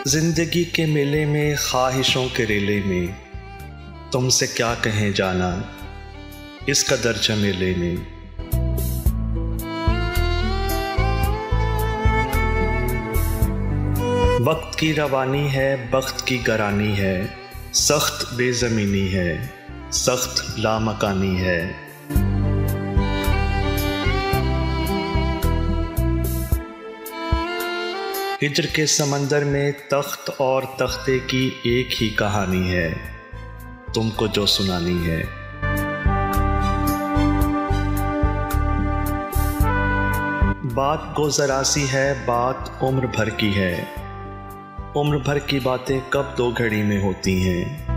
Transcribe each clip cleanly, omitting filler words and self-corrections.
जिंदगी के मेले में, ख्वाहिशों के रेले में, तुमसे क्या कहें जाना इस कदर झमेले में। वक्त की रवानी है, बख्त की गरानी है, सख्त बेज़मीनी है, सख्त लामकानी है। हिज्र के समंदर में तख्त और तख्ते की एक ही कहानी है, तुमको जो सुनानी है। बात गुज़रासी है, बात उम्र भर की है, उम्र भर की बातें कब दो घड़ी में होती हैं।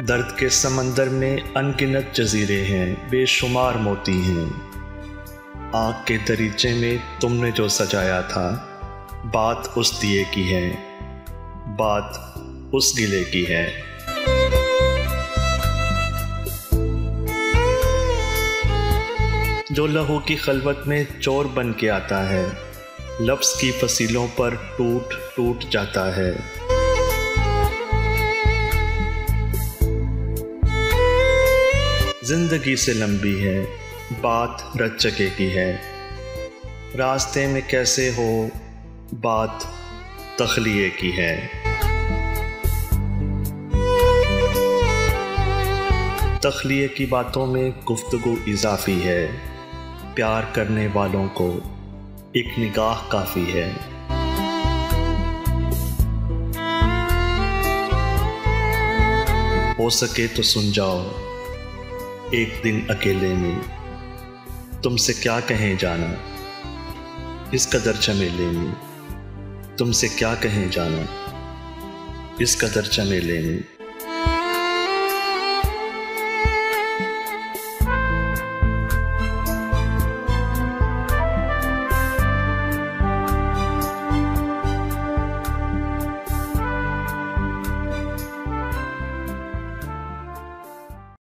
दर्द के समंदर में अनगिनत जजीरे हैं, बेशुमार मोती हैं। आँख के दरीचे में तुमने जो सजाया था, बात उस दिए की है, बात उस गिले की है। जो लहू की खलवत में चोर बन के आता है, लफ्ज़ की फसीलों पर टूट टूट जाता है। जिंदगी से लंबी है, बात रच चके की है। रास्ते में कैसे हो, बात तख्लिए की है। तख्लिए की बातों में गुफ्तगू इजाफी है, प्यार करने वालों को एक निगाह काफ़ी है। हो सके तो सुन जाओ एक दिन अकेले में, तुमसे क्या कहें जाना इस कदर झमेले में। तुमसे क्या कहें जाना इस कदर झमेले में।